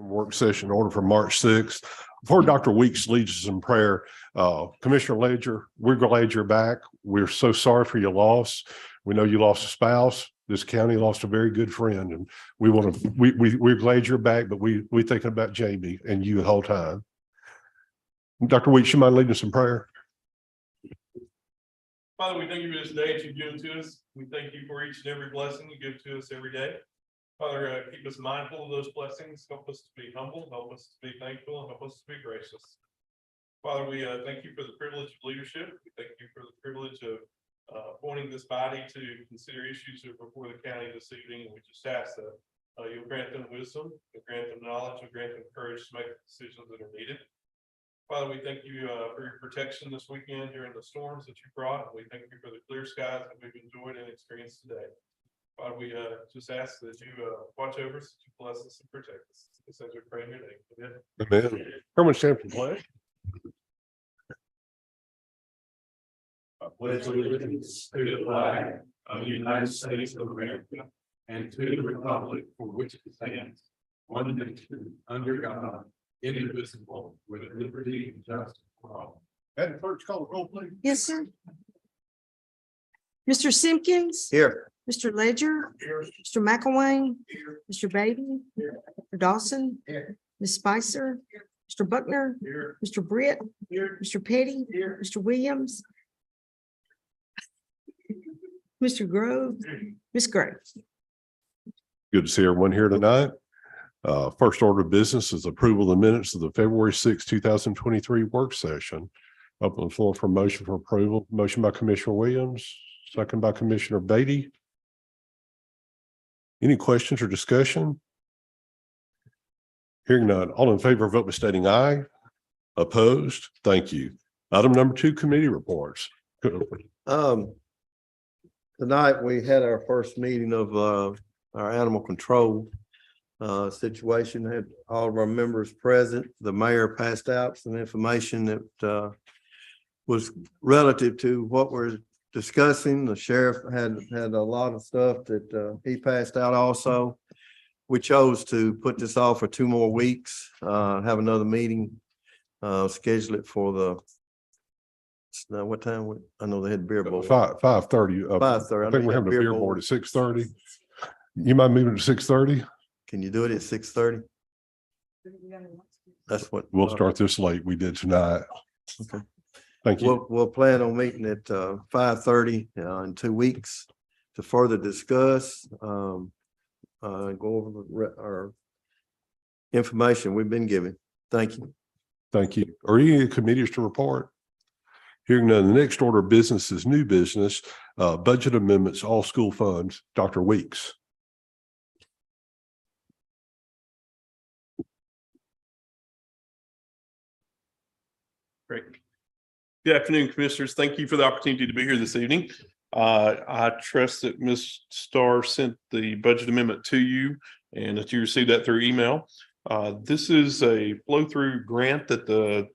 Work session order for March 6th. Before Dr. Weeks leads us in prayer, Commissioner Ledger, we're glad you're back. We're so sorry for your loss. We know you lost a spouse. This county lost a very good friend, and we're glad you're back, but we're thinking about Jamie and you the whole time. Dr. Weeks, you mind leading us in prayer? Father, we thank you for this day that you've given to us. We thank you for each and every blessing you give to us every day. Father, keep us mindful of those blessings. Help us to be humble, help us to be thankful, and help us to be gracious. Father, we thank you for the privilege of leadership. We thank you for the privilege of appointing this body to consider issues that are before the county this evening. And we just ask that you'll grant them wisdom, you'll grant them knowledge, you'll grant them courage to make the decisions that are needed. Father, we thank you for your protection this weekend during the storms that you brought. We thank you for the clear skies that we've enjoyed and experienced today. Father, we just ask that you watch over us, that you bless us and protect us. This as we pray in your name. Amen. Amen. Everyone stand for pledge. I pledge allegiance to the flag of the United States of America and to the republic for which it stands, one nation, under God, indivisible, with liberty and justice for all. Madam Clerk, call the roll, please. Yes, sir. Mr. Simpkins. Here. Mr. Ledger. Mr. McElwain. Mr. Beatty. Mr. Dawson. Ms. Spicer. Mr. Buckner. Mr. Britt. Mr. Petty. Mr. Williams. Mr. Grove. Ms. Gray. Good to see everyone here tonight. First order of business is approval of the minutes of the February 6, 2023 work session. Open the floor for motion for approval. Motion by Commissioner Williams, second by Commissioner Beatty. Any questions or discussion? Hearing none, all in favor, vote by stating aye. Opposed? Thank you. Item number 2, committee reports. Tonight we had our first meeting of our animal control situation. Had all of our members present. The mayor passed out some information that was relative to what we're discussing. The sheriff had a lot of stuff that he passed out also. We chose to put this off for 2 more weeks, have another meeting, schedule it for the what time? I know they had beer board. 5:30. 5:30. I think we're having a beer board at 6:30. You mind moving to 6:30? Can you do it at 6:30? That's what We'll start this late. We did tonight. Okay. Thank you. We'll plan on meeting at 5:30 in 2 weeks to further discuss, go over our information we've been given. Thank you. Thank you. Are any committees to report? Hearing none, the next order of business is new business, budget amendments, all school funds. Dr. Weeks. Great. Good afternoon, commissioners. Thank you for the opportunity to be here this evening. I trust that Ms. Starr sent the budget amendment to you and that you received that through email. This is a flow-through grant that the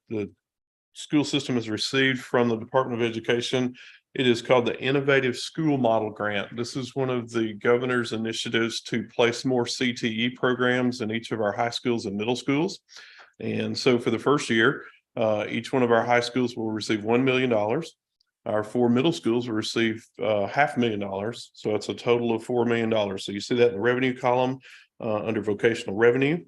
school system has received from the Department of Education. It is called the Innovative School Model Grant. This is one of the governor's initiatives to place more CTE programs in each of our high schools and middle schools. And so for the first year, each one of our high schools will receive $1 million. Our 4 middle schools will receive $500,000. So it's a total of $4 million. So you see that in the revenue column under vocational revenue.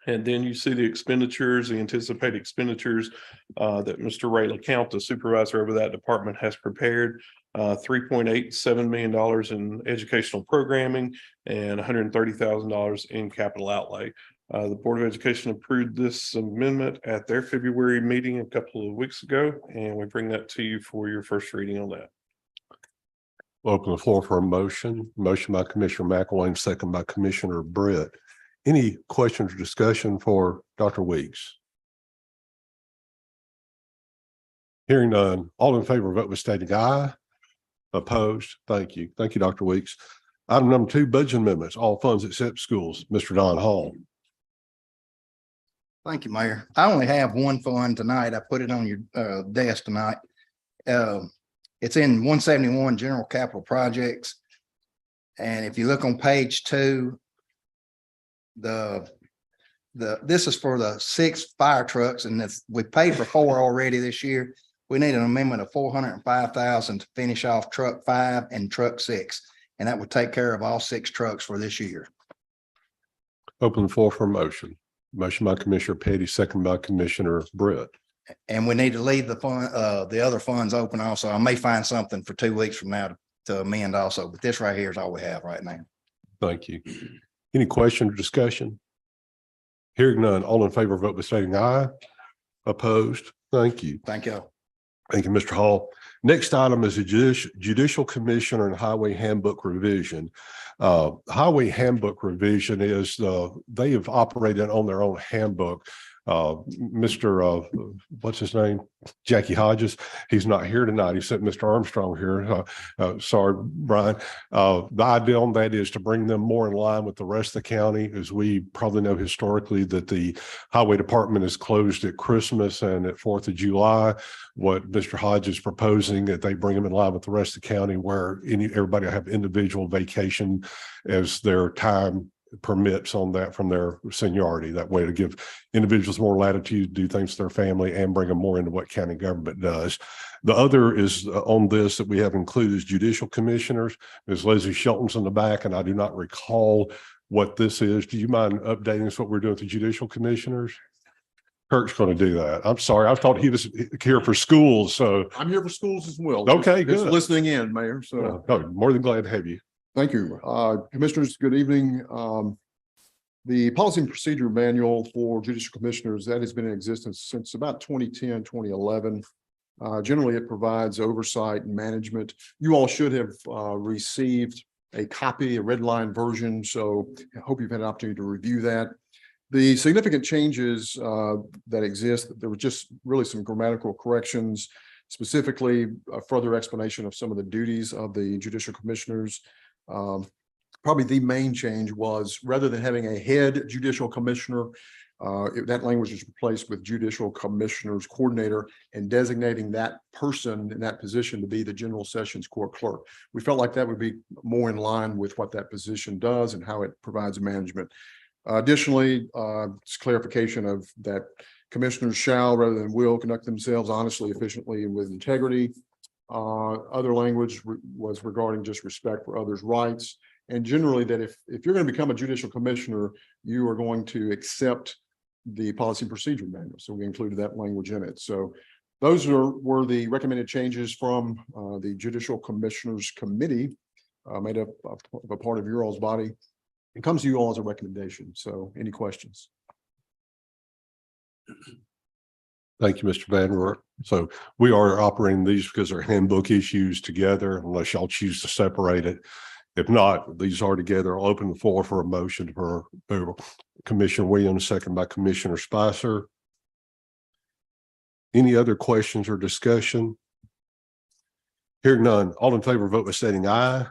And then you see the expenditures, the anticipated expenditures that Mr. Ray LeCount, the supervisor over that department, has prepared. $3.87 million in educational programming and $130,000 in capital outlay. The Board of Education approved this amendment at their February meeting a couple of weeks ago, and we bring that to you for your first reading on that. We'll open the floor for a motion. Motion by Commissioner McElwain, second by Commissioner Britt. Any questions or discussion for Dr. Weeks? Hearing none, all in favor, vote by stating aye. Opposed? Thank you. Thank you, Dr. Weeks. Item number 2, budget amendments, all funds except schools. Mr. Don Hall. Thank you, Mayor. I only have one fund tonight. I put it on your desk tonight. It's in 171 General Capital Projects. And if you look on page 2, the this is for the 6 fire trucks, and we paid for 4 already this year. We need an amendment of 405,000 to finish off truck 5 and truck 6. And that would take care of all 6 trucks for this year. Open the floor for a motion. Motion by Commissioner Petty, second by Commissioner Britt. And we need to leave the other funds open also. I may find something for 2 weeks from now to amend also, but this right here is all we have right now. Thank you. Any question or discussion? Hearing none, all in favor, vote by stating aye. Opposed? Thank you. Thank you. Thank you, Mr. Hall. Next item is a judicial commissioner and highway handbook revision. Highway handbook revision is they have operated on their own handbook. Mr. What's his name? Jackie Hodges. He's not here tonight. He sent Mr. Armstrong here. Sorry, Brian. The idea on that is to bring them more in line with the rest of the county. As we probably know historically that the highway department is closed at Christmas and at 4th of July. What Mr. Hodges is proposing that they bring them in line with the rest of the county where everybody will have individual vacation as their time permits on that from their seniority. That way to give individuals more latitude to do things to their family and bring them more into what county government does. The other is on this that we have included is judicial commissioners. Ms. Leslie Shelton's in the back, and I do not recall what this is. Do you mind updating us what we're doing with the judicial commissioners? Kirk's going to do that. I'm sorry. I thought he was here for schools. So I'm here for schools as well. Okay, Just good. listening in, Mayor. So no, more than glad to have you. thank you. Commissioners, good evening. The policy and procedure manual for judicial commissioners that has been in existence since about 2010, 2011. Generally, it provides oversight and management. You all should have received a copy, a red line version. So I hope you've had an opportunity to review that. The significant changes that exist, there were just really some grammatical corrections, specifically a further explanation of some of the duties of the judicial commissioners. Probably the main change was rather than having a head judicial commissioner, that language is replaced with judicial commissioners coordinator and designating that person in that position to be the general sessions court clerk. We felt like that would be more in line with what that position does and how it provides management. Additionally, it's clarification of that commissioners shall rather than will conduct themselves honestly, efficiently, and with integrity. Other language was regarding just respect for others' rights. And generally that if you're going to become a judicial commissioner, you are going to accept the policy and procedure manual. So we included that language in it. So those were the recommended changes from the Judicial Commissioners Committee made up of a part of your all's body. It comes to you all as a recommendation. So any questions? Thank you, Mr. Van Wert. So we are operating these because they're handbook issues together unless y'all choose to separate it. If not, these are together. I'll open the floor for a motion for Commissioner Williams, second by Commissioner Spicer. Any other questions or discussion? Hearing none, all in favor, vote by stating aye.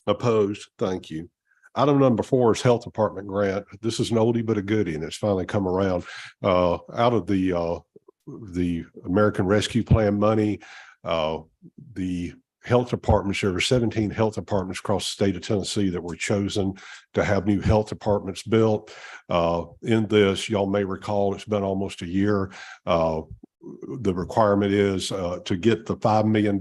Opposed? Thank you. Item number 4 is Health Department grant. This is an oldie but a goodie, and it's finally come around out of the American Rescue Plan money. The health departments, there were 17 health departments across the state of Tennessee that were chosen to have new health departments built. In this, y'all may recall, it's been almost a year. The requirement is to get the $5 million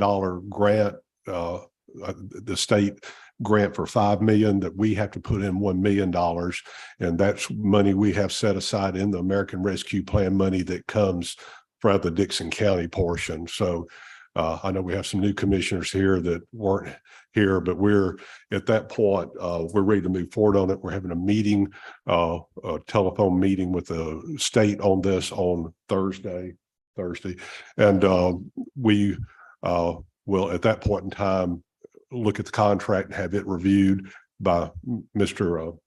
grant, the state grant for $5 million, that we have to put in $1 million. And that's money we have set aside in the American Rescue Plan money that comes from the Dickson County portion. So I know we have some new commissioners here that weren't here, but we're at that point, we're ready to move forward on it. We're having a meeting, a telephone meeting with the state on this on Thursday. And we will at that point in time look at the contract and have it reviewed by Mr.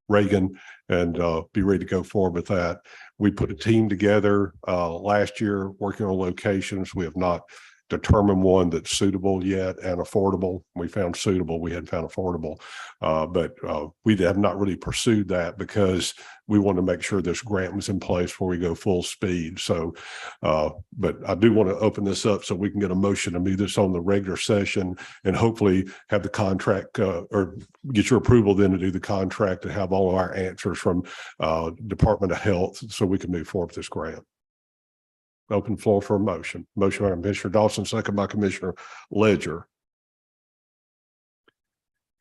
Reagan and be ready to go forward with that. We put a team together last year working on locations. We have not determined one that's suitable yet and affordable. We found suitable, we hadn't found affordable. But we have not really pursued that because we want to make sure this grant was in place before we go full speed. So, but I do want to open this up so we can get a motion to move this on the regular session and hopefully have the contract or get your approval then to do the contract and have all of our answers from Department of Health so we can move forward with this grant. Open floor for a motion. Motion by Commissioner Dawson, second by Commissioner Ledger.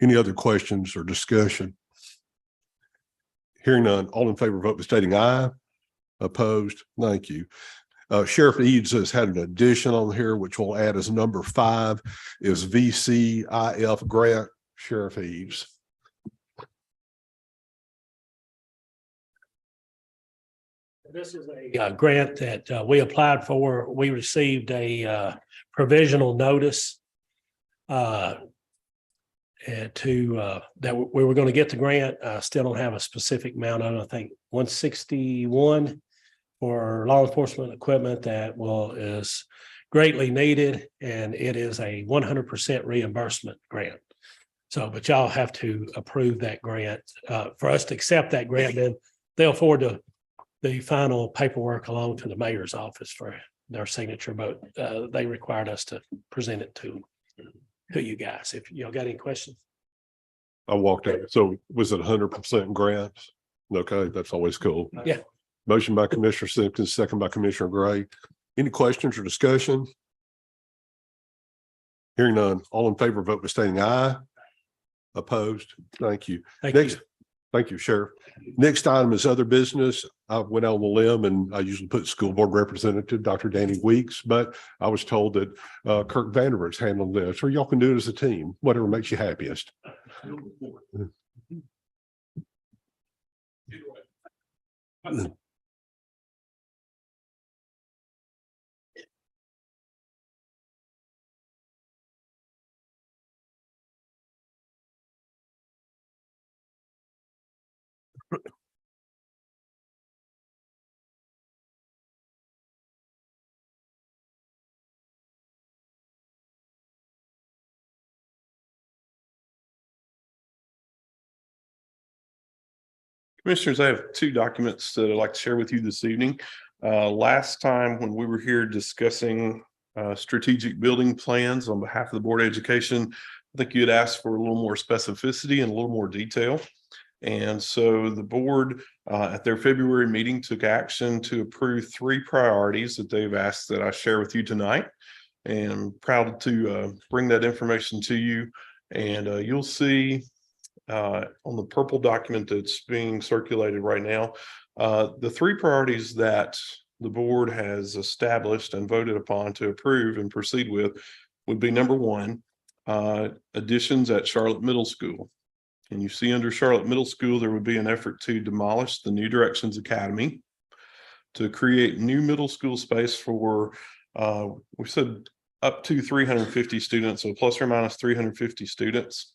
Any other questions or discussion? Hearing none, all in favor, vote by stating aye. Opposed? Thank you. Sheriff Eads has had an addition on here, which we'll add as number 5 is VCIF grant. Sheriff Eads. This is a grant that we applied for. We received a provisional notice and that we were going to get the grant. I still don't have a specific amount on it. I think 161 for law enforcement equipment that is greatly needed, and it is a 100% reimbursement grant. So, but y'all have to approve that grant. For us to accept that grant, then they'll forward the final paperwork along to the mayor's office for their signature, but they required us to present it to you guys. If y'all got any questions. I walked out. So was it 100% grants? Okay, that's always cool. Yeah. Motion by Commissioner Simpkins, second by Commissioner Gray. Any questions or discussion? Hearing none, all in favor, vote by stating aye. Opposed? Thank you. Thank you. Next, thank you, Sheriff. Next item is other business. I went out on the limb and I usually put school board representative, Dr. Danny Weeks, but I was told that Kirk Vandervert's handling this, or y'all can do it as a team, whatever makes you happiest. Commissioners, I have 2 documents that I'd like to share with you this evening. Last time when we were here discussing strategic building plans on behalf of the Board of Education, I think you had asked for a little more specificity and a little more detail. And so the board at their February meeting took action to approve 3 priorities that they've asked that I share with you tonight. And I'm proud to bring that information to you. And you'll see on the purple document that's being circulated right now, the 3 priorities that the board has established and voted upon to approve and proceed with would be number 1, additions at Charlotte Middle School. And you see under Charlotte Middle School, there would be an effort to demolish the New Directions Academy, to create new middle school space for, we said up to 350 students, so plus or minus 350 students,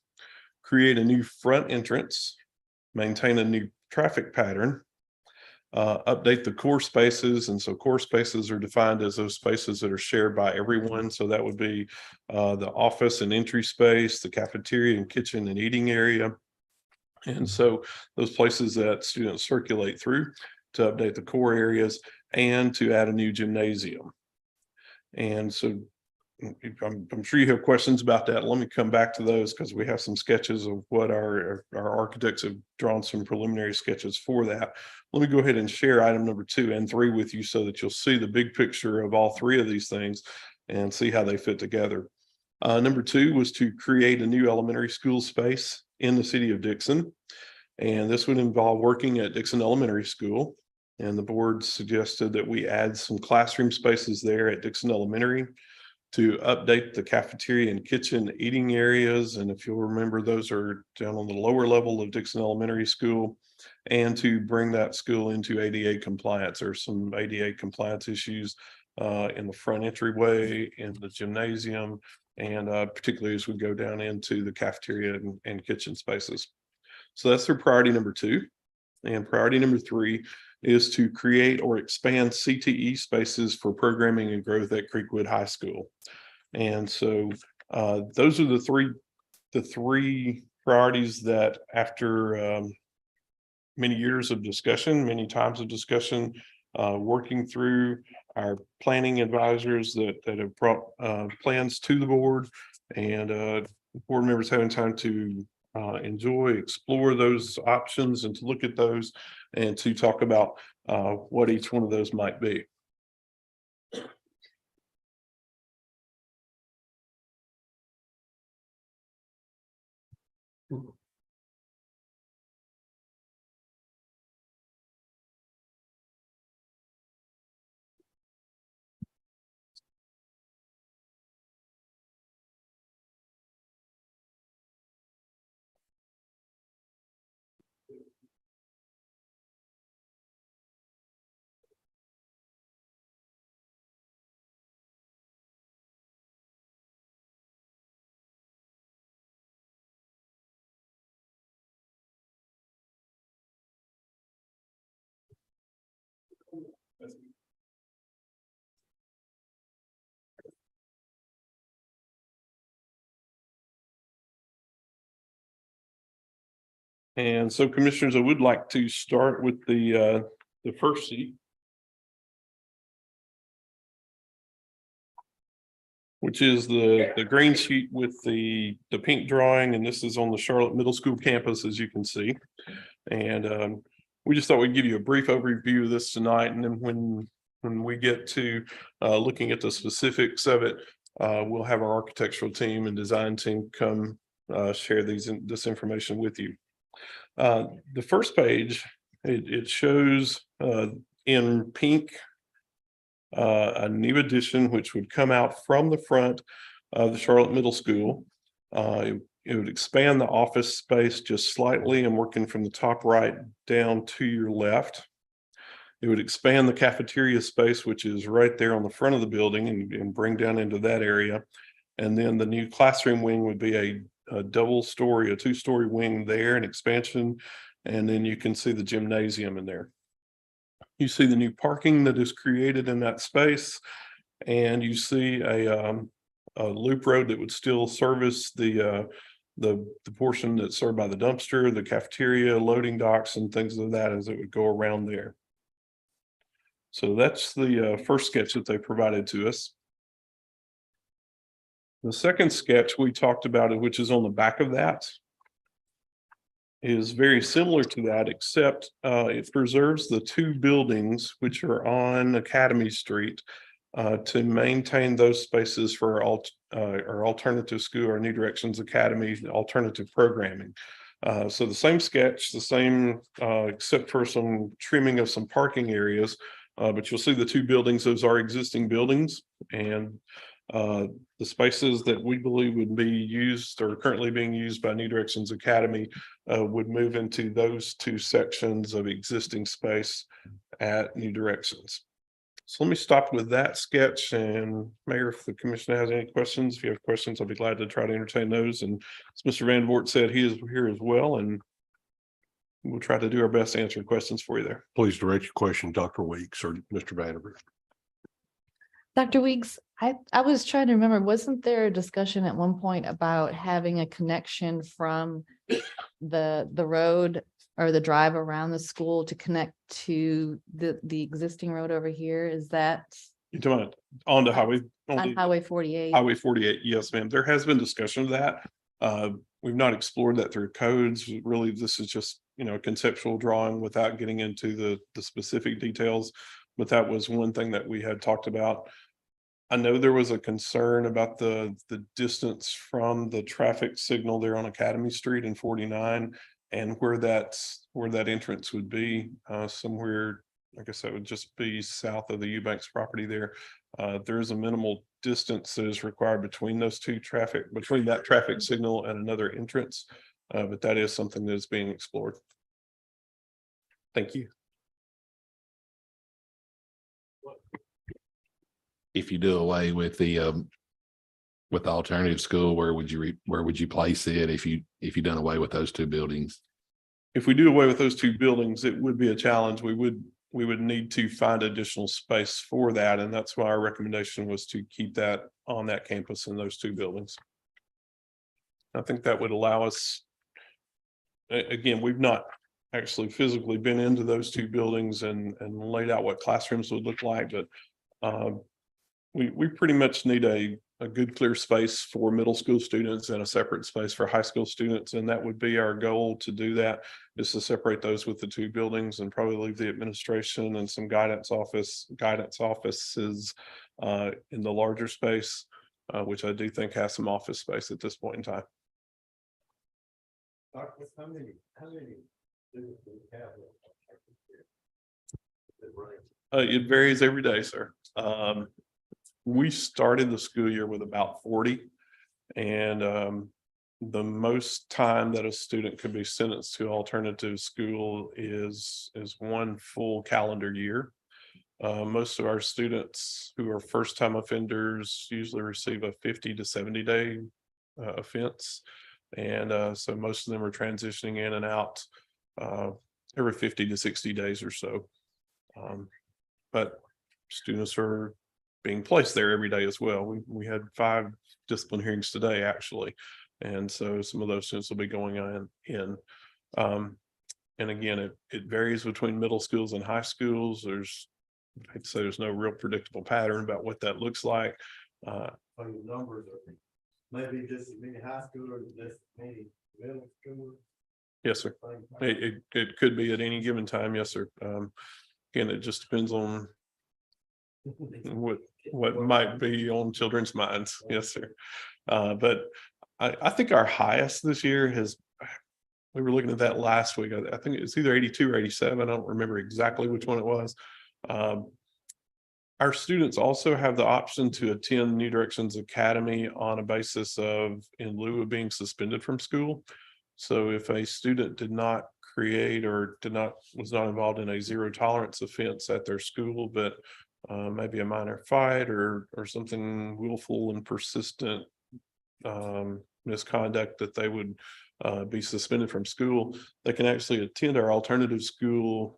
create a new front entrance, maintain a new traffic pattern, update the core spaces. And so core spaces are defined as those spaces that are shared by everyone. So that would be the office and entry space, the cafeteria and kitchen and eating area. And so those places that students circulate through, to update the core areas and to add a new gymnasium. And so I'm sure you have questions about that. Let me come back to those because we have some sketches of what our architects have drawn, some preliminary sketches for that. Let me go ahead and share item number 2 and 3 with you so that you'll see the big picture of all 3 of these things and see how they fit together. Number 2 was to create a new elementary school space in the city of Dickson. And this would involve working at Dickson Elementary School. And the board suggested that we add some classroom spaces there at Dickson Elementary, to update the cafeteria and kitchen eating areas. And if you'll remember, those are down on the lower level of Dickson Elementary School, and to bring that school into ADA compliance. There's some ADA compliance issues in the front entryway, in the gymnasium, and particularly as we go down into the cafeteria and kitchen spaces. So that's their priority number 2. And priority number 3 is to create or expand CTE spaces for programming and growth at Creekwood High School. And so those are the three priorities that after many years of discussion, many times of discussion, working through our planning advisors that have brought plans to the board, and board members having time to explore those options and to look at those and to talk about what each one of those might be. And so, commissioners, I would like to start with the first sheet, which is the green sheet with the pink drawing, and this is on the Charlotte Middle School campus, as you can see. And we just thought we'd give you a brief overview of this tonight, and then when we get to looking at the specifics of it, we'll have our architectural team and design team come share this information with you. The first page, it shows in pink a new addition which would come out from the front of the Charlotte Middle School. It would expand the office space just slightly and working from the top right down to your left. It would expand the cafeteria space, which is right there on the front of the building, and bring down into that area. And then the new classroom wing would be a two-story wing there, an expansion. And then you can see the gymnasium in there. You see the new parking that is created in that space, and you see a loop road that would still service the portion that's served by the dumpster, the cafeteria, loading docks, and things of that as it would go around there. So that's the first sketch that they provided to us. The second sketch we talked about, which is on the back of that, is very similar to that, except it preserves the two buildings which are on Academy Street to maintain those spaces for our alternative school, our New Directions Academy alternative programming. So the same sketch, the same except for some trimming of some parking areas, but you'll see the two buildings, those are existing buildings, and the spaces that we believe would be used or currently being used by New Directions Academy would move into those two sections of existing space at New Directions. So let me stop with that sketch, and Mayor, if the commission has any questions, if you have questions, I'll be glad to try to entertain those. And as Mr. Van Voort said, he is here as well, and we'll try to do our best to answer questions for you there. Please direct your question, Dr. Weeks or Mr. Vanderbilt. Dr. Weeks, I was trying to remember, wasn't there a discussion at one point about having a connection from the road or the drive around the school to connect to the existing road over here? Is that You're talking about on the highway? on Highway 48? Highway 48, yes, ma'am. There has been discussion of that. We've not explored that through codes. Really, this is just, a conceptual drawing without getting into the specific details. But that was one thing that we had talked about. I know there was a concern about the distance from the traffic signal there on Academy Street and 49, and where that entrance would be, somewhere, I guess that would just be south of the Eubanks property there. There is a minimal distance that is required between that traffic signal and another entrance, but that is something that is being explored. Thank you. If you do away with the alternative school, where would you place it if you done away with those two buildings? If we do away with those two buildings, it would be a challenge. We would we would need to find additional space for that, and that's why our recommendation was to keep that on that campus in those two buildings. I think that would allow us. Again, we've not actually physically been into those two buildings and laid out what classrooms would look like, but we pretty much need a good clear space for middle school students and a separate space for high school students. And that would be our goal to do that, is to separate those with the two buildings and probably leave the administration and some guidance offices in the larger space, which I do think has some office space at this point in time. How many students do we have? It varies every day, sir. We started the school year with about 40, and the most time that a student could be sentenced to alternative school is one full calendar year. Most of our students who are first-time offenders usually receive a 50 to 70-day offense, and so most of them are transitioning in and out every 50 to 60 days or so. But students are being placed there every day as well. We had 5 discipline hearings today, actually. And so some of those students will be going in. And again, it varies between middle schools and high schools. I'd say there's no real predictable pattern about what that looks like. The numbers are maybe just as many high schoolers, just as many middle schoolers. Yes, sir. It could be at any given time. Yes, sir. Again, it just depends on what might be on children's minds. Yes, sir. But I think our highest this year we were looking at that last week. I think it's either 82 or 87. I don't remember exactly which one it was. Our students also have the option to attend New Directions Academy on a basis of in lieu of being suspended from school. So if a student did not create or was not involved in a zero tolerance offense at their school, but maybe a minor fight or something willful and persistent misconduct, that they would be suspended from school, they can actually attend our alternative school,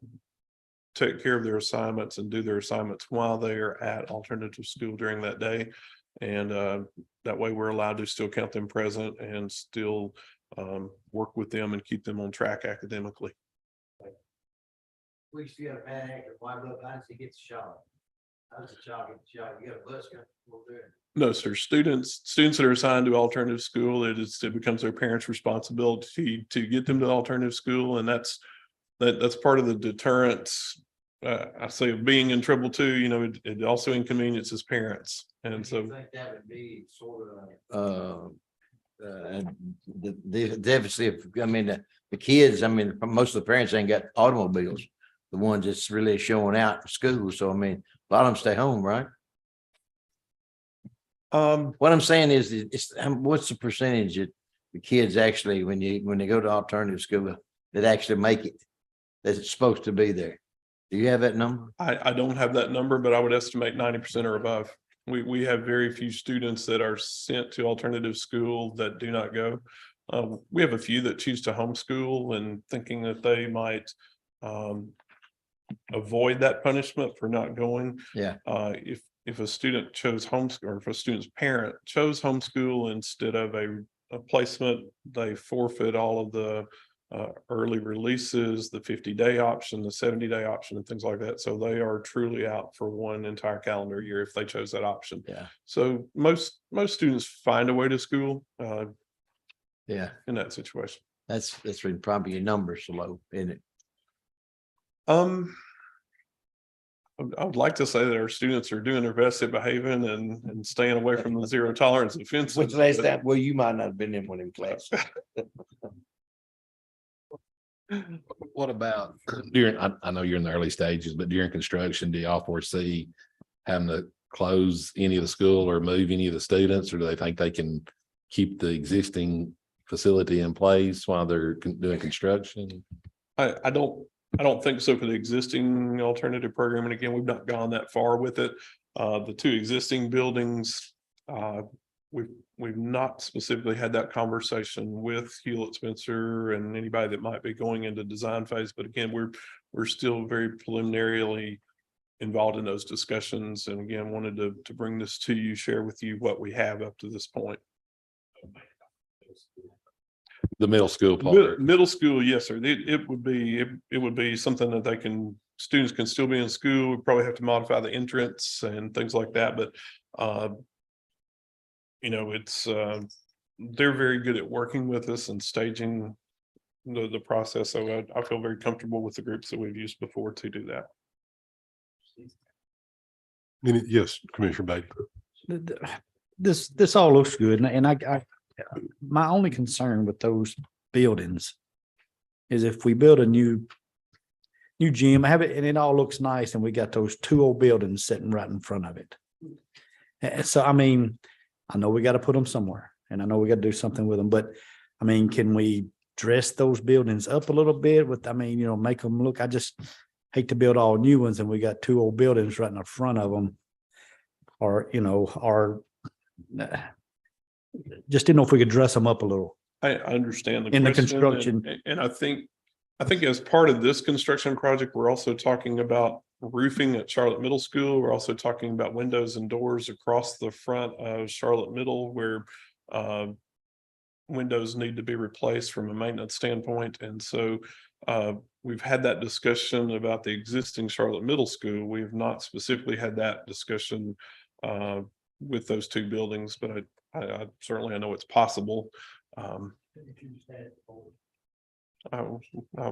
take care of their assignments and do their assignments while they are at alternative school during that day. And that way we're allowed to still count them present and still work with them and keep them on track academically. We used to get a bad actor, why look, I see gets shot. How does a child get shot? You got a bus gun. No, sir. Students that are assigned to alternative school, it becomes their parents' responsibility to get them to alternative school, and that's part of the deterrence. I say of being in trouble too. You know, it also inconveniences parents, and so I think that would be sort of the deficit. I mean, the kids. I mean, most of the parents ain't got automobiles. The ones that's really showing out for school. So I mean, a lot of them stay home, right? What I'm saying is, what's the percentage that the kids actually, when they go to alternative school, that actually make it, that's supposed to be there? Do you have that number? I don't have that number, but I would estimate 90% or above. We have very few students that are sent to alternative school that do not go. We have a few that choose to homeschool and thinking that they might avoid that punishment for not going. Yeah. If a student chose homeschool, or if a student's parent chose homeschool instead of a placement, they forfeit all of the early releases, the 50-day option, the 70-day option, and things like that. So they are truly out for one entire calendar year if they chose that option. Yeah. So most students find a way to school. Yeah. In that situation. That's when probably your numbers are low, isn't it? I would like to say that our students are doing their best at behaving and staying away from the zero tolerance offenses. Which last time, well, you might not have been in one of them classes. What about during, I know you're in the early stages, but during construction, do y'all foresee having to close any of the school or move any of the students, or do they think they can keep the existing facility in place while they're doing construction? I don't think so for the existing alternative program. And again, we've not gone that far with it. The two existing buildings, we've not specifically had that conversation with Hewlett Spencer and anybody that might be going into design phase, but again, we're still very preliminarily involved in those discussions, and again, wanted to bring this to you, share with you what we have up to this point. The middle school part. Middle school, yes, sir. It would be something that students can still be in school. We probably have to modify the entrance and things like that, but it's they're very good at working with us and staging the process. So I feel very comfortable with the groups that we've used before to do that. Yes, Commissioner Beatty. This all looks good, and I my only concern with those buildings is if we build a new gym, have it, and it all looks nice, and we got those two old buildings sitting right in front of it. And so, I mean, I know we got to put them somewhere, and I know we got to do something with them, but I mean, can we dress those buildings up a little bit with, make them look, I just hate to build all new ones and we got two old buildings right in the front of them. Or, just didn't know if we could dress them up a little. I understand In the question, construction. and I think as part of this construction project, we're also talking about roofing at Charlotte Middle School. We're also talking about windows and doors across the front of Charlotte Middle, where windows need to be replaced from a maintenance standpoint. And so we've had that discussion about the existing Charlotte Middle School. We have not specifically had that discussion with those two buildings, but I certainly, I know it's possible. I will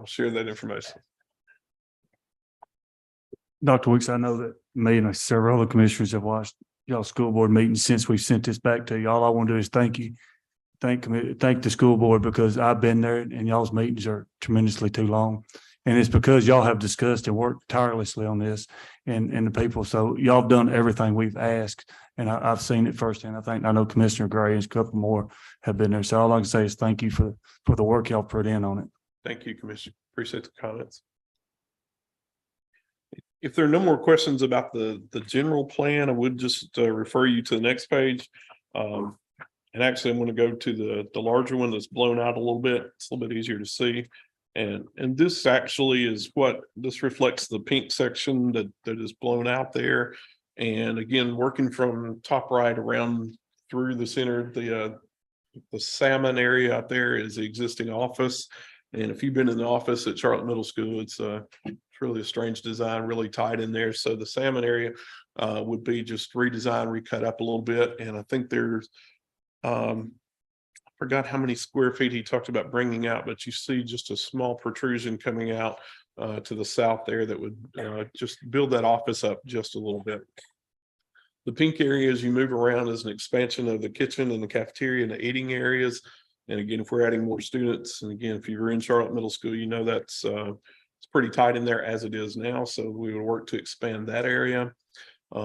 share that information. Dr. Weeks, I know that me and several other commissioners have watched y'all school board meetings since we've sent this back to you. All I want to do is thank you. Thank the school board, because I've been there and y'all's meetings are tremendously too long. And it's because y'all have discussed and worked tirelessly on this and the people. So y'all have done everything we've asked, and I've seen it firsthand. I know Commissioner Gray and a couple more have been there. So all I can say is thank you for the work y'all put in on it. Thank you, Commissioner. Appreciate the comments. If there are no more questions about the general plan, I would just refer you to the next page. And actually, I'm going to go to the larger one that's blown out a little bit. It's a little bit easier to see. And this actually is this reflects the pink section that is blown out there. And again, working from top right around through the center, the salmon area out there is the existing office. And if you've been in the office at Charlotte Middle School, it's really a strange design, really tight in there. So the salmon area would be just redesigned, recut up a little bit. And I think there's I forgot how many square feet he talked about bringing out, but you see just a small protrusion coming out to the south there that would just build that office up just a little bit. The pink area as you move around is an expansion of the kitchen and the cafeteria and the eating areas. And again, if we're adding more students, and again, if you're in Charlotte Middle School, you know that's it's pretty tight in there as it is now. So we would work to expand that area.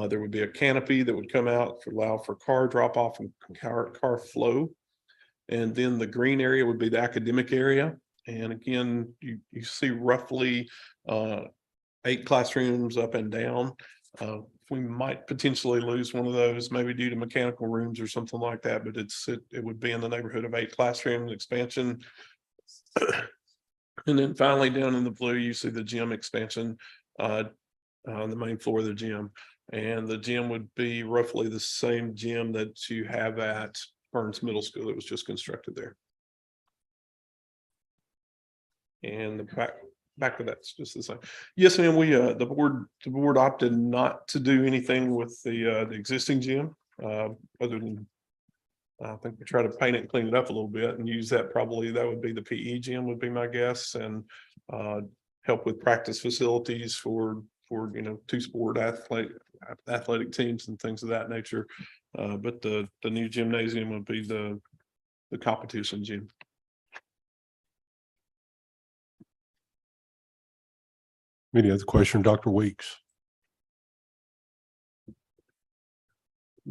There would be a canopy that would come out to allow for car drop off and car flow. And then the green area would be the academic area. And again, you see roughly 8 classrooms up and down. We might potentially lose one of those, maybe due to mechanical rooms or something like that, but it would be in the neighborhood of 8 classrooms expansion. And then finally down in the blue, you see the gym expansion on the main floor of the gym. And the gym would be roughly the same gym that you have at Burns Middle School that was just constructed there. And the back of that's just the same. Yes, ma'am. We the board opted not to do anything with the existing gym, other than I think we try to paint it and clean it up a little bit and use that. Probably that would be the PE gym would be my guess, and help with practice facilities for 2-sport athletic teams and things of that nature. But the new gymnasium would be the competition gym. Any other question, Dr. Weeks?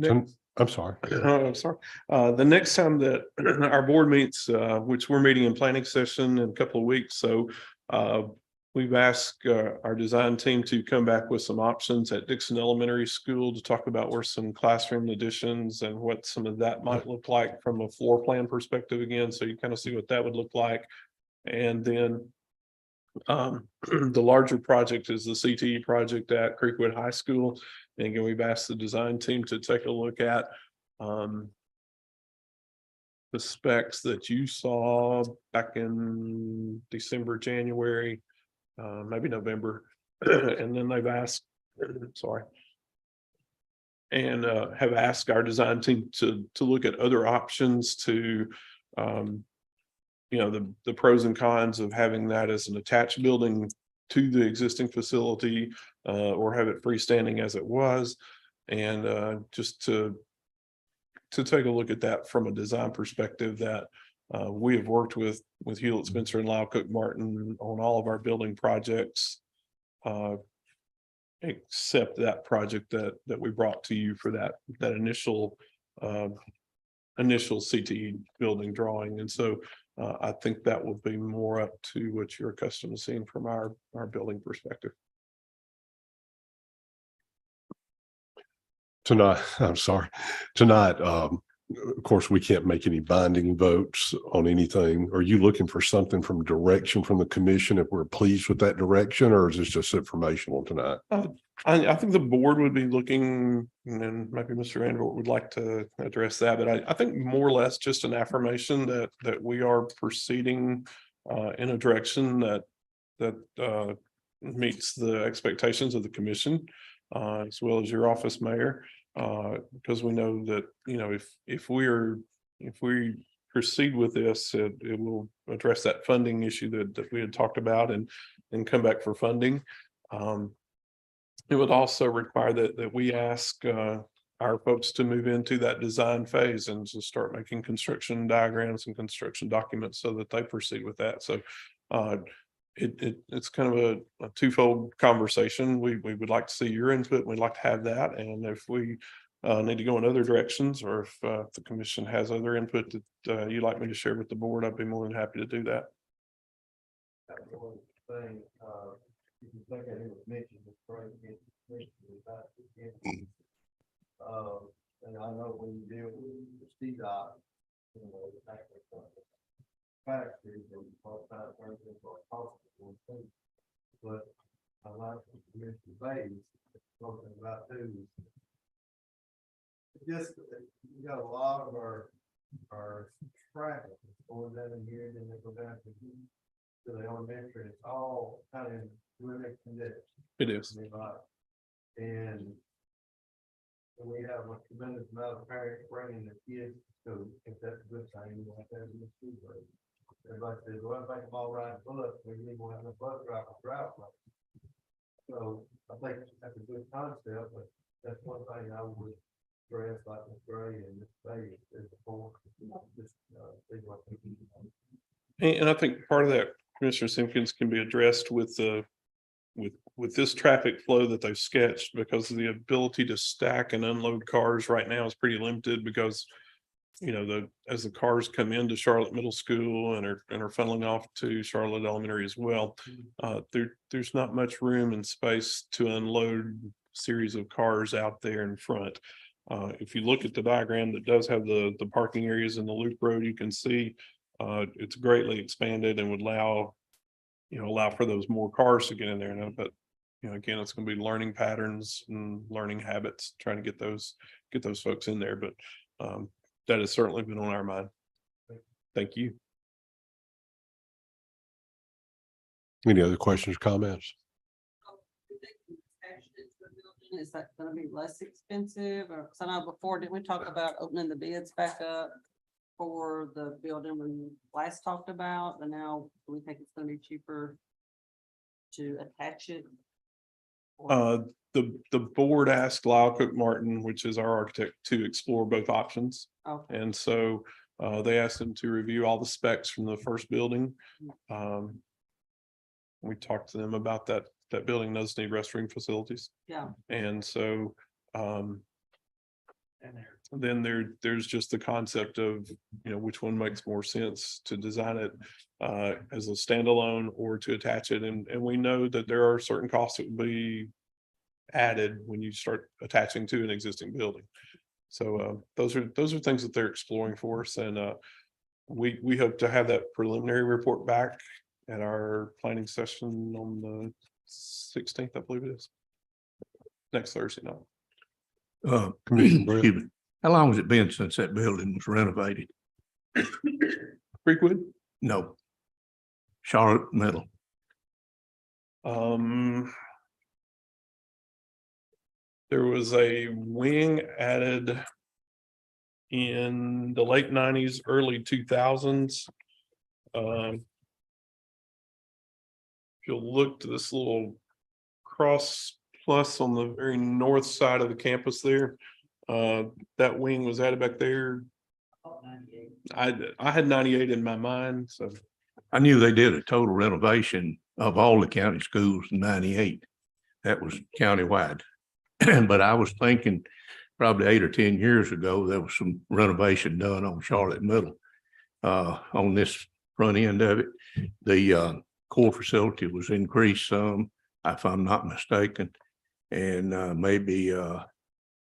I'm sorry. I'm sorry. The next time that our board meets, which we're meeting in planning session in a couple of weeks, so we've asked our design team to come back with some options at Dickson Elementary School to talk about where some classroom additions and what some of that might look like from a floor plan perspective again. So you kind of see what that would look like. And then the larger project is the CTE project at Creekwood High School. And again, we've asked the design team to take a look at the specs that you saw back in December, January, maybe November. And then they've asked, sorry, and have asked our design team to look at other options to you know, the pros and cons of having that as an attached building to the existing facility, or have it freestanding as it was. And just to take a look at that from a design perspective, that we have worked with Hewlett Spencer and Lyle Cook Martin on all of our building projects, except that project that we brought to you for that initial CTE building drawing. And so I think that will be more up to what you're accustomed to seeing from our building perspective. Tonight, I'm sorry, tonight, of course, we can't make any binding votes on anything. Are you looking for something from direction from the commission if we're pleased with that direction, or is this just informational tonight? I think the board would be looking, and then maybe Mr. Andrew would like to address that, but I think more or less just an affirmation that we are proceeding in a direction that meets the expectations of the commission, as well as your office, Mayor, because we know that, you know, if we proceed with this, it will address that funding issue that we had talked about and come back for funding. It would also require that we ask our folks to move into that design phase and to start making construction diagrams and construction documents so that they proceed with that. So it's kind of a twofold conversation. We would like to see your input. We'd like to have that. And if we need to go in other directions, or if the commission has other input that you'd like me to share with the board, I'd be more than happy to do that. And I know when you deal with the CDOT, you know, the factories and all kinds of things are possible things. But I like Mr. Bates talking about too. Just, you got a lot of our traffic going down in here, then they go down to the elementary. It's all kind of really condition. It is. And we have a tremendous amount of parents bringing their kids to, if that's a good thing, you have to have a school break. Everybody says, well, I think I'm all right, but we need to have a bus driver. So I think that's a good concept, but that's one thing I would stress, like Ms. Gray and Ms. Bates is before. And I think part of that, Commissioner Simpkins, can be addressed with this traffic flow that they've sketched, because the ability to stack and unload cars right now is pretty limited, because, you know, as the cars come into Charlotte Middle School and are funneling off to Charlotte Elementary as well, there's not much room and space to unload a series of cars out there in front. If you look at the diagram that does have the parking areas in the loop road, you can see it's greatly expanded and would allow for those more cars to get in there. Now, but you know, again, it's going to be learning patterns and learning habits, trying to get those folks in there. But that has certainly been on our mind. Thank you. Any other questions or comments? Is that gonna be less expensive? Or, cause I know before, didn't we talk about opening the bids back up for the building we last talked about, and now do we think it's gonna be cheaper to attach it? The board asked Lyle Cook Martin, which is our architect, to explore both options. Okay. And so they asked him to review all the specs from the first building. We talked to them about that building does need restroom facilities. Yeah. And so then there's just the concept of, which one makes more sense to design it as a standalone or to attach it. And we know that there are certain costs that would be added when you start attaching to an existing building. So those are things that they're exploring for us. And we hope to have that preliminary report back at our planning session on the 16th, I believe it is. Next Thursday night. Commissioner Brett. Excuse me. How long has it been since that building was renovated? Creekwood? No. Charlotte Middle. There was a wing added in the late 90s, early 2000s. If you'll look to this little cross plus on the very north side of the campus there, that wing was added back there. I had 98 in my mind, so. I knew they did a total renovation of all the county schools in 98. That was countywide. But I was thinking probably 8 or 10 years ago, there was some renovation done on Charlotte Middle. On this front end of it, the core facility was increased some, if I'm not mistaken. And maybe the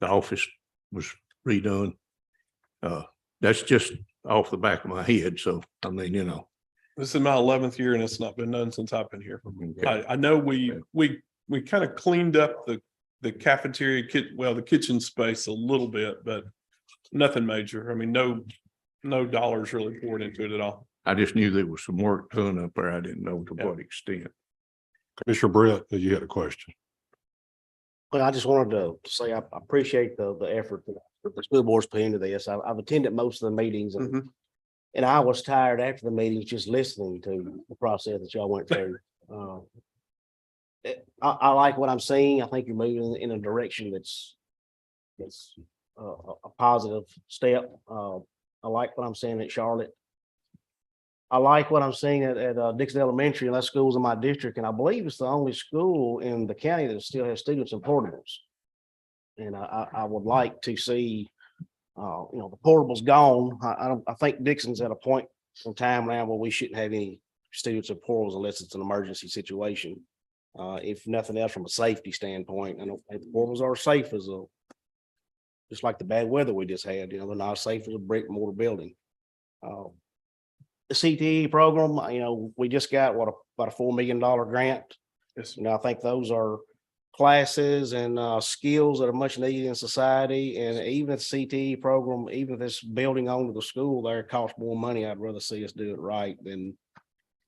office was redone. That's just off the back of my head. So, I mean, This is my 11th year and it's not been done since I've been here. Okay. I know we kind of cleaned up the cafeteria the kitchen space a little bit, but nothing major. I mean, no dollars really poured into it at all. I just knew there was some work done up there. I didn't know to what extent. Commissioner Brett, you had a question. Well, I just wanted to say I appreciate the effort that the school board's put into this. I've attended most of the meetings and I was tired after the meetings just listening to the process that y'all went through. I like what I'm seeing. I think you're moving in a direction that's a positive step. I like what I'm seeing at Charlotte. I like what I'm seeing at Dickson Elementary, and that school's in my district, and I believe it's the only school in the county that still has students in portables. And I would like to see, the portables gone. I think Dickson's at a point in time now where we shouldn't have any students in portables unless it's an emergency situation. If nothing else, from a safety standpoint, I don't think the portables are safe just like the bad weather we just had. They're not as safe as a brick and mortar building. The CTE program, we just got about a $4 million grant. Yes. I think those are classes and skills that are much needed in society. And even if the CTE program, even if it's building onto the school there costs more money, I'd rather see us do it right than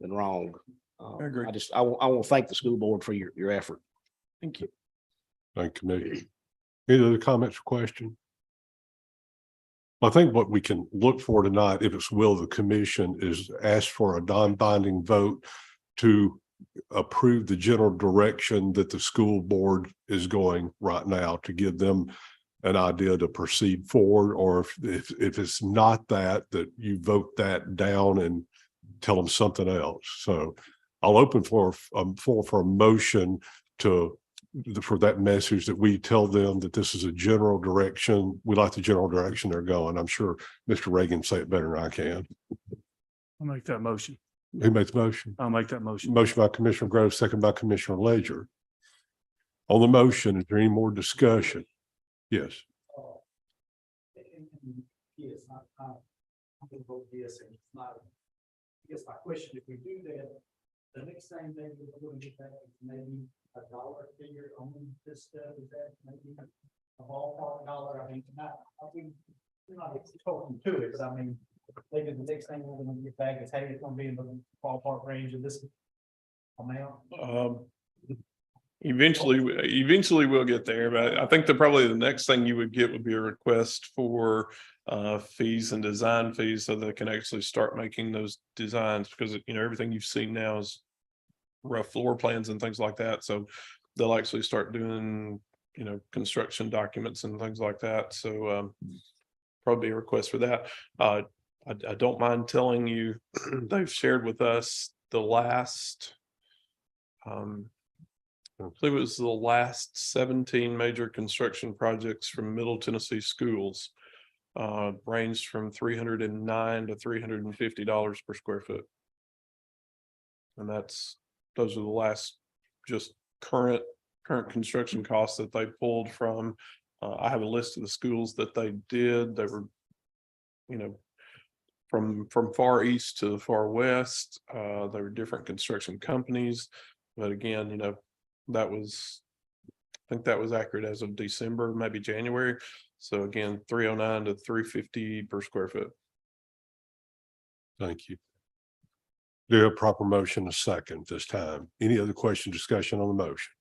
wrong. I agree. I want to thank the school board for your effort. Thank you. Thank you, Committee. Any other comments or questions? I think what we can look for tonight, if it's will of the commission, is ask for a non-binding vote to approve the general direction that the school board is going right now, to give them an idea to proceed forward, or if it's not that you vote that down and tell them something else. So I'll open for a motion for that message, that we tell them that this is a general direction. We like the general direction they're going. I'm sure Mr. Reagan say it better than I can. I'll make that motion. Who made the motion? I'll make that motion. Motion by Commissioner Grove, second by Commissioner Ledger. On the motion, is there any more discussion? Yes. Yes, I'm gonna vote yes, and it's not. I guess my question, if we do that, the next thing maybe we're going to get back is maybe a dollar figure on this stuff. Is that maybe a ballpark dollar? I mean, we're not talking to it, but I mean, maybe the next thing we're going to get back is, hey, it's going to be in the ballpark range of this amount. Eventually we'll get there, but I think probably the next thing you would get would be a request for fees and design fees, so they can actually start making those designs, because everything you've seen now is rough floor plans and things like that. So they'll actually start doing construction documents and things like that. So probably a request for that. I don't mind telling you they've shared with us the last I believe it was the last 17 major construction projects from Middle Tennessee schools. ranged from $309 to $350 per square foot. And those are the last just current construction costs that they pulled from. I have a list of the schools that they did. They were, from far east to far west. They were different construction companies. But again, I think that was accurate as of December, maybe January. So again, 309 to 350 per square foot. Thank you. Do a proper motion a second this time. Any other question, discussion on the motion?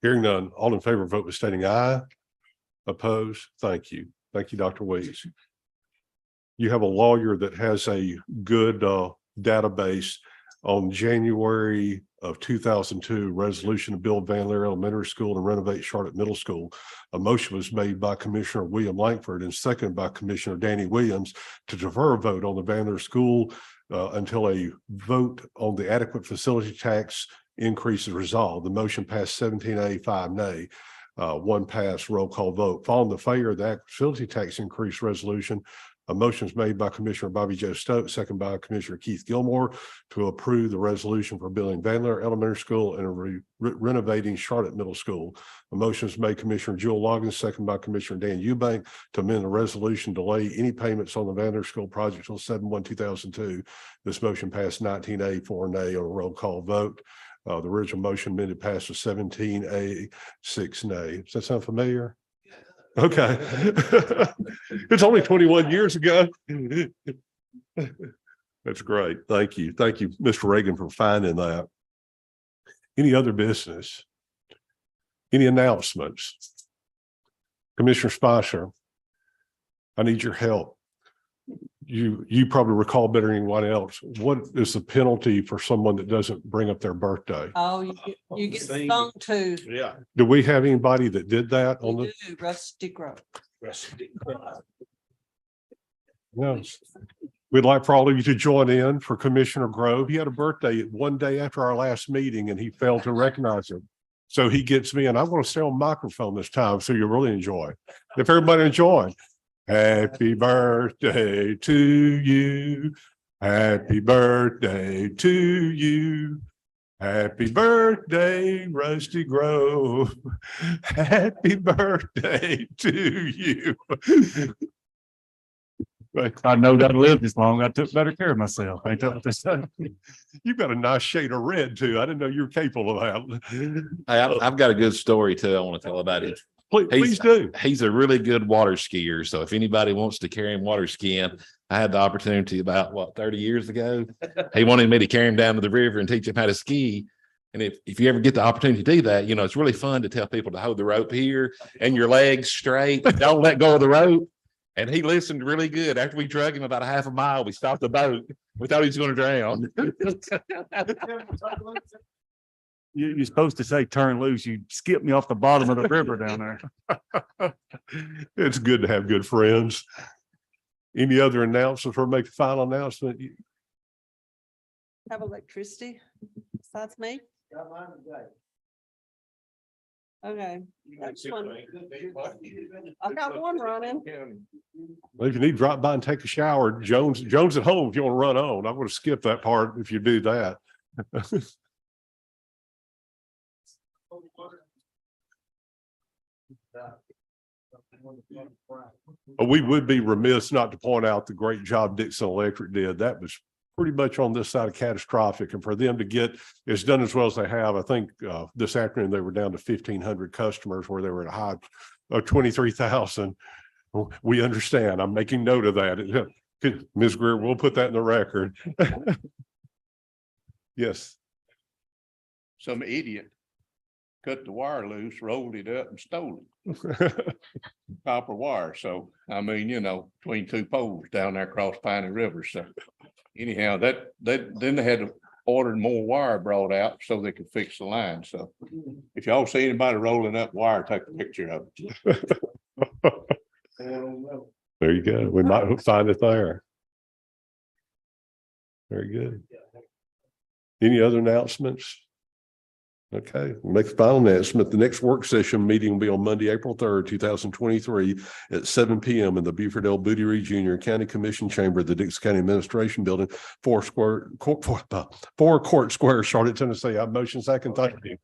Hearing none, all in favor, vote by stating aye. Opposed? Thank you. Thank you, Dr. Weeks. You have a lawyer that has a good database on January of 2002 resolution to build Van Lear Elementary School and renovate Charlotte Middle School. A motion was made by Commissioner William Langford and seconded by Commissioner Danny Williams to defer a vote on the Van Lear School until a vote on the adequate facility tax increase is resolved. The motion passed 17A, 5 nay. One pass, roll call vote. Following the failure of the adequate facility tax increase resolution, a motion is made by Commissioner Bobby Joe Stokes, second by Commissioner Keith Gilmore, to approve the resolution for building Van Lear Elementary School and renovating Charlotte Middle School. A motion is made Commissioner Jewel Loggins, second by Commissioner Dan Eubank, to amend the resolution, delay any payments on the Van Lear School project till 7/1/2002. This motion passed 19A, 4 nay on a roll call vote. The original motion amended passed with 17A, 6 nay. Does that sound familiar? Okay. It's only 21 years ago. That's great. Thank you. Thank you, Mr. Reagan, for finding that. Any other business? Any announcements? Commissioner Spicer, I need your help. You probably recall better than anyone else. What is the penalty for someone that doesn't bring up their birthday? Oh, you get stung too. Yeah. Do we have anybody that did that on We the? do, Rusty Grove. No. We'd like for all of you to join in for Commissioner Grove. He had a birthday one day after our last meeting and he failed to recognize him. So he gets me, and I want to stay on microphone this time so you really enjoy. If everybody enjoy. Happy birthday to you. Happy birthday to you. Happy birthday, Rusty Grove. Happy birthday to you. I know that I lived this long. I took better care of myself. Ain't that what they say? You've got a nice shade of red too. I didn't know you were capable of that. Hey, I've got a good story too. I want to tell about it. Please do. He's a really good water skier. So if anybody wants to carry him water skiing, I had the opportunity about 30 years ago. He wanted me to carry him down to the river and teach him how to ski. And if you ever get the opportunity to do that, it's really fun to tell people to hold the rope here and your legs straight. Don't let go of the rope. And he listened really good. After we drug him about a half a mile, we stopped the boat. We thought he was going to drown. You're supposed to say turn loose. You skipped me off the bottom of the river down there. It's good to have good friends. Any other announcements or make a final announcement? Have electricity besides me? Okay. That's fun. I've got one running. Well, if you need to drop by and take a shower, Jones at home if you want to run on. I would have skipped that part if you do that. We would be remiss not to point out the great job Dickson Electric did. That was pretty much on this side of catastrophic, and for them to get it's done as well as they have. I think this afternoon they were down to 1,500 customers where they were at a high of 23,000. We understand. I'm making note of that. Ms. Greer, we'll put that in the record. Yes. Some idiot cut the wire loose, rolled it up and stole it. Copper wire. So, I mean, between two poles down there across Piney River. So anyhow, then they had to order more wire brought out so they could fix the line. So if y'all see anybody rolling up wire, take a picture of it. There you go. We might find it there. Very good. Any other announcements? Okay, next final announcement. The next work session meeting will be on Monday, April 3rd, 2023 at 7 p.m. in the Buford L. Booty Reed Jr. County Commission Chamber of the Dickson County Administration Building, 4 Court Square, Charlotte, Tennessee. I motion second. Thank you.